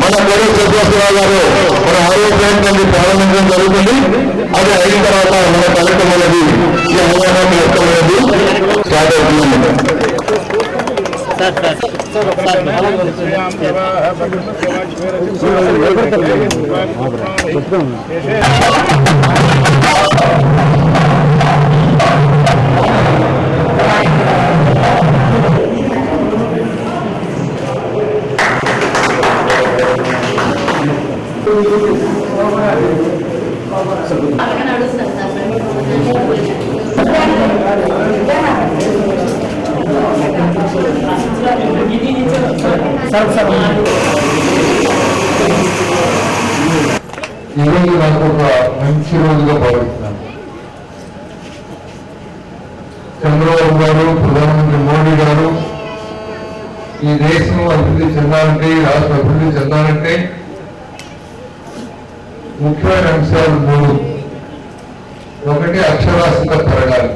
మన పేరు శ్రీనివాసరావు గారు మన ఆరోగ్యాన్ని ప్రారంభించడం జరుగుతుంది. అది అయిన తర్వాత మన కలెక్టర్ అనేది ఈ అవగాహన వ్యక్తమైనది స్టార్ట్ అవుతుంది. ఈరోజు నాకు ఒక మంచి రోజుగా భావిస్తున్నాను. చంద్రబాబు గారు, ప్రధానమంత్రి మోడీ గారు ఈ దేశం అభివృద్ధి చెందాలంటే, రాష్ట్ర అభివృద్ధి చెందాలంటే ముఖ్యమైన అంశాలు 3. ఒకటి అక్షరాస్యత పెరగాలి.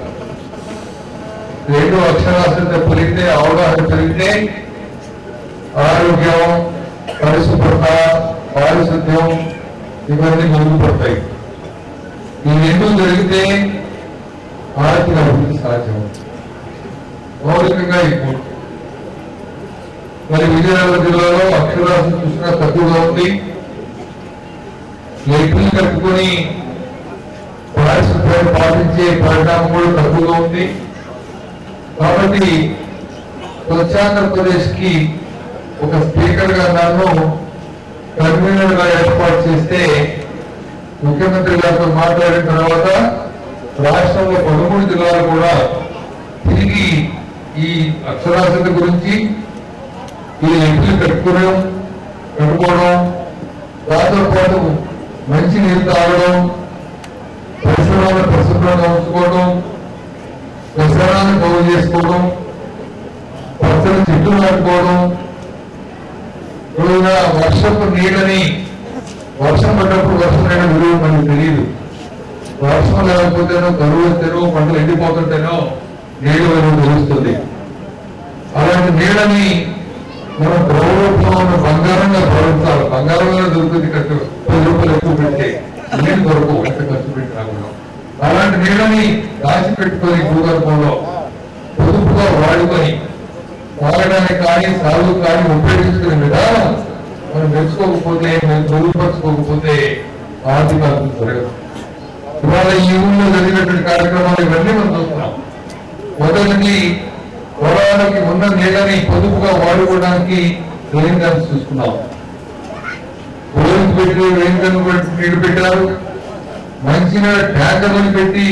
2 అక్షరాస్యత పెరిగితే, అవగాహన పెరిగితే ఆరోగ్యం, పరిశుభ్రత, పారిశుద్ధ్యం ఇవన్నీ మెరుగుపడతాయి. ఈ 2 జరిగితే ఆర్థిక అభివృద్ధి సాధ్యం. మౌలికంగా ఇప్పుడు మరి విజయనగరం జిల్లాలో అక్షరాస్యత చూసినా తక్కువగా ఉంది. లైట్లు కట్టుకుని పారిశుద్ధ్యాన్ని పాటించే పరిణామం కూడా తక్కువగా ఉంది. కాబట్టి స్వచ్ఛాంధ్రప్రదేశ్ కి ఒక స్పీకర్ గా నన్ను కన్వీనర్ గా ఏర్పాటు చేస్తే, ముఖ్యమంత్రి గారితో మాట్లాడిన తర్వాత రాష్ట్రంలో 13 జిల్లాలు కూడా తిరిగి ఈ అక్షరాస్యత గురించి, ఈ లైట్లు కట్టుకోవడం, దాంతో పాటు మంచి నీరు తాగడం, పరిసరాలను పరిశుభ్రంగా ఉంచుకోవడం, వ్యసనాన్ని బాగు చేసుకోవడం, పచ్చని చెట్లు నాటుకోవడం, ఇప్పుడు వర్షపు నీళ్ళని వర్షం పడ్డప్పుడు వర్షం నీళ్ళ విలువ మనకు తెలియదు. వర్షం లేకపోతేనో కరువు వస్తేనో పంటలు ఎండిపోతుంటేనో నీళ్ళు అనేది తెలుస్తుంది. అలాంటి నీళ్ళని మనం ప్రభుత్వం బంగారంగా భావించాలి. బంగారంగా దొరుకుతుంది, ఖర్చు 10 రూపాయలు ఎక్కువ పెడితే నీళ్ళు దొరకు ఎంత ఖర్చు పెట్టినా. అలాంటి నీళ్ళని దాచిపెట్టుకొని భూగర్భంలో పొదుపుగా వాడుకొని తాగడానికి కానీ సాగు కానీ ఉపయోగించుకునే విధానం మనం తెలుసుకోకపోతే, మెరుగుపరచుకోకపోతే ఆర్థిక అభివృద్ధి జరగదు. ఇవాళ ఈ ఊళ్ళో జరిగినటువంటి కార్యక్రమాలు ఇవన్నీ మనం చూస్తున్నాం. మొదటిది పొలాలకి ఉన్న నీళ్ళని పొదుపుగా వాడుకోవడానికి రెయిన్ గన్స్ చూసుకున్నాం. బోరింగ్ పెట్టి రెయిన్ గన్ నీళ్లు పెట్టారు. మంచినీళ్ళ ట్యాంకర్లను పెట్టి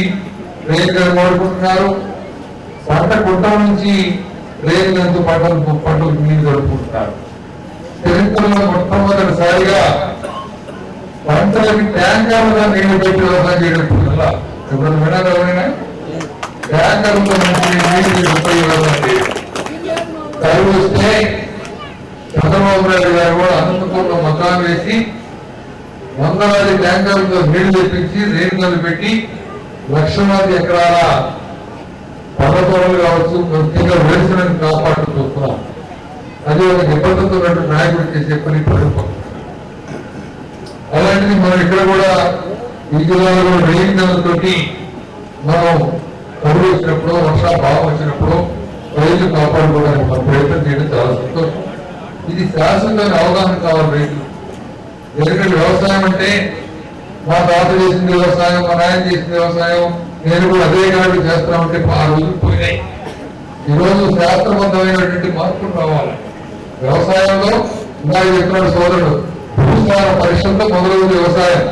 రెయిన్ గన్ వాడుకుంటున్నారు. పంట గుట్ట నుంచి రెయిన్ గన్తో పంటలకు నీళ్లు గడుపుకుంటున్నారు. చరిత్రలో మొట్టమొదటిసారిగా పంటలకి ట్యాంకర్లుగా నీళ్లు పెట్టి వ్యవసాయం చేయడం ఎప్పుడు వినాలి ఎవరైనా? ట్యాంకర్లతో నీళ్లు ఉపయోగం. కరువు వస్తే చంద్రబాబు నాయుడు గారు కూడా అనంతపూర్లో మకాన్ వేసి వందలాది ట్యాంకర్లతో నీళ్లు తెప్పించి రెయిన్ గన్లు పెట్టి లక్షలాది ఎకరాల పండ్ల తోటలు కావచ్చు, ముఖ్యంగా వేరుశనగ కాపాడుతూ చూస్తున్నాం. అది ఒక నిబద్ధతతో నాయకుడు చేసే పని ప్రభుత్వం. అలాంటిది మనం ఇక్కడ కూడా ఈ జిల్లాలో రెయిన్ గన్లతోటి మనం కరువు వచ్చినప్పుడు, వర్షాలు బాగా వచ్చినప్పుడు రైతులు కాపాడుకోవడానికి మనం ప్రయత్నం చేయడం చాలా సంతోషం. ఇది శాశ్వతమైన అవగాహన కావాలి రైతులు. ఎందుకంటే వ్యవసాయం అంటే మా తాత చేసిన వ్యవసాయం, మా నాయన చేసిన వ్యవసాయం, నేను కూడా అదే కాదు చేస్తామంటే ఆ రోజులు పోయినాయి. ఈరోజు శాస్త్రబద్ధమైనటువంటి మార్పులు రావాలి వ్యవసాయంలో. ఇంకా చెప్తున్నాడు సోదరుడు, భూసార పరీక్షలతో మొదలవుతుంది వ్యవసాయం.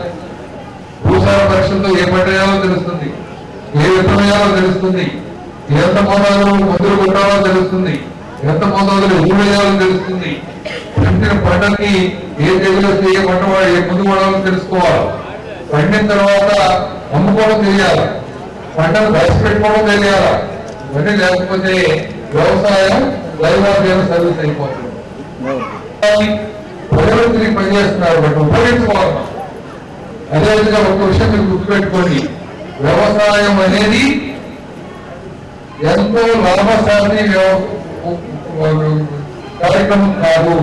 భూసార పరీక్షలతో ఏ పంట వేయాలో తెలుస్తుంది, ఏ విత్తనం వేయాలో తెలుస్తుంది, ఎంత మోతాదులో మందులు కొట్టాలో తెలుస్తుంది, ఎంత మోతాదులో ఎరువు వేయాలో తెలుస్తుంది. పండిన పంటకి ఏ తెగులు వస్తే ఏ పంట ఏ ముందు పడాలో తెలుసుకోవాలి. పండిన తర్వాత అమ్ముకోవడం తెలియాలి, పంటను దాచిపెట్టుకోవడం తెలియాలి. ఇవన్నీ లేకపోతే వ్యవసాయం దైవాధ్యాయ సర్వీస్ అయిపోతుంది. ప్రజలు పనిచేస్తున్నారు బట్టి ఉపయోగించుకోవాలి. అదేవిధంగా ఒక విషయం మీరు గుర్తుపెట్టుకోండి, వ్యవసాయం అనేది ఎంతో లాభసాటి కార్యక్రమం కాదు.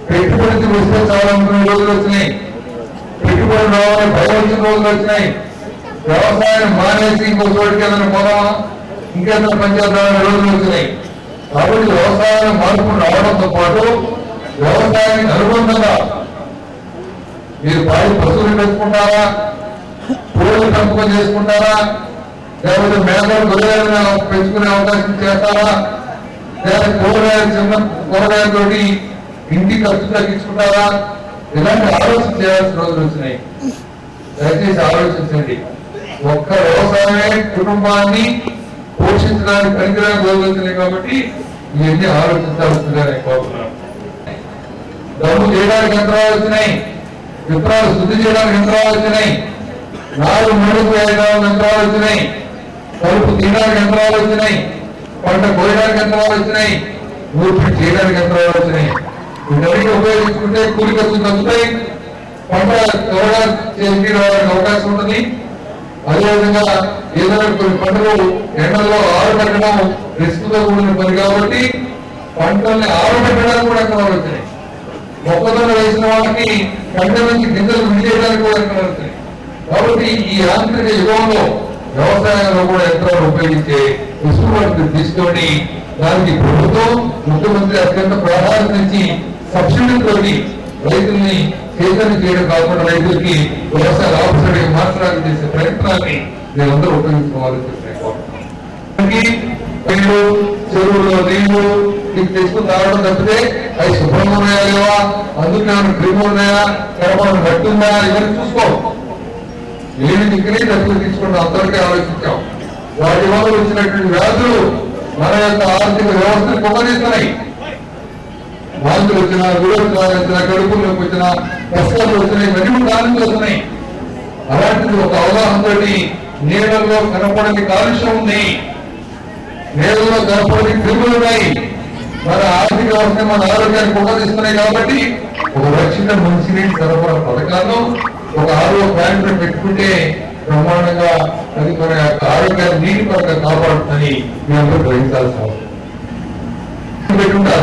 పెట్టుబడికి వస్తే చాలా రోజులు వచ్చినాయి, పెట్టుబడి రావాలని భయం వచ్చిన రోజులు వచ్చినాయి. వ్యవసాయం మానేసి ఇంకో చోటికి ఏదైనా పోదామా, ఇంకేదైనా పనిచేద్దామనే రోజులు వచ్చినాయి. కాబట్టి వ్యవసాయం మార్పులు రావడంతో పాటు వ్యవసాయానికి అనుబంధంగా మీరు పాడి పశువులు పెంచుకుంటారా, పూలను పెంపకం చేసుకుంటారా, లేకపోతే మేకలు గొర్రెలను పెంచుకునే అవకాశం చేస్తారా, లేదా కూరగాయలు చిన్న కూరగాయలతో ఇంటి ఖర్చు తగ్గించుకుంటారా, ఇలాంటి ఆలోచన చేయాల్సిన రోజులు వచ్చినాయి. దయచేసి ఆలోచించండి. ఒక్క వ్యవసాయమే కుటుంబాన్ని పోషించడానికి పనికిరాని రోజులు వచ్చినాయి. కాబట్టి ఇవన్నీ ఆలోచించాల్సిందిగా నేను కోరుతున్నాను. డబ్బు చేయడానికి యంత్రాలు వచ్చినాయి, విత్తనాలు శుద్ధి చేయడానికి యంత్రాలు వచ్చినాయి, 4-3-5 యంత్రాలు వచ్చినాయి, కలుపు తీయడానికి యంత్రాలు వచ్చినాయి, పంట కోయడానికి యంత్రాలు వచ్చినాయి, నూర్పిడి చేయడానికి యంత్రాలు వచ్చినాయి. వీటన్నిటి ఉపయోగించుకుంటే కూలి ఖర్చులు తగ్గుతాయి, పంట త్వరగా చేసి రావడానికి అవకాశం ఉంటుంది. అదేవిధంగా ఏదైనా కొన్ని పంటలు ఎండల్లో ఆరబెట్టడం రిస్క్ తో కూడిన పని కాబట్టి పంటల్ని ఆరబెట్టడానికి కూడా యంత్రాలు వచ్చినాయి. మొక్కజొన్న వేసిన వాళ్ళకి పంట నుంచి గింజలు విడిచేయడానికి కూడా యంత్రాలు వచ్చినాయి. కాబట్టి ఈ యాంత్రిక యుగంలో వ్యవసాయంలో కూడా యంత్రాలు ఉపయోగించే విసులుబాటు తీసుకొని దానికి ప్రభుత్వం, ముఖ్యమంత్రి అత్యంత ప్రాధాన్యత ఇచ్చి సబ్సిడీతో రైతుల్ని చైతన్యం చేయడం కాకుండా రైతులకి వ్యవసాయ లాభసాటిగా మార్చడానికి చేసే ప్రయత్నాన్ని మేమందరూ ఉపయోగించుకోవాలని నీళ్లు, చెరువుల్లో నీళ్లు మీకు తెచ్చుకుని తాగడం తప్పితే అవి శుభ్రంగా ఉన్నాయా లేవా, అందుకే క్రిములు ఉన్నాయా, కరపడం గట్టుందా, ఇవన్నీ చూసుకో. ఏమి దిక్కునే తప్పులు తీసుకుంటాం, అంతవరకే ఆలోచించాం. వాటి వల్ల వచ్చినటువంటి వ్యాధులు మన యొక్క ఆర్థిక వ్యవస్థను కొమ్మరిస్తున్నాయి. వాంతులు వచ్చినా, గుడొచ్చినా, కడుపులు నొప్పి వచ్చినా, కష్టాలు వచ్చినాయి, ఇవన్నీ కారణంగా వస్తున్నాయి. అలాంటిది ఒక అవగాహనతో నీళ్ళల్లో కనపడని కాలుష్యం ఉంది, నీళ్ళలో కనపడని క్రిములు ఉన్నాయి. మన ఆర్థిక వ్యవస్థ మన ఆరోగ్యాన్ని కొమ్మరిస్తున్నాయి. కాబట్టి ఒక రక్షిత మంచినీటి సరఫరా పథకాలను ఒక ఆరో ప్లాంట్ పెట్టుకుంటే బ్రహ్మాండంగా అది మన యొక్క ఆరోగ్యాన్ని నీటి పరంగా కాపాడుతుందని మీ అందరూ గ్రహించాల్సిన అవసరం పెట్టుకుంటారు.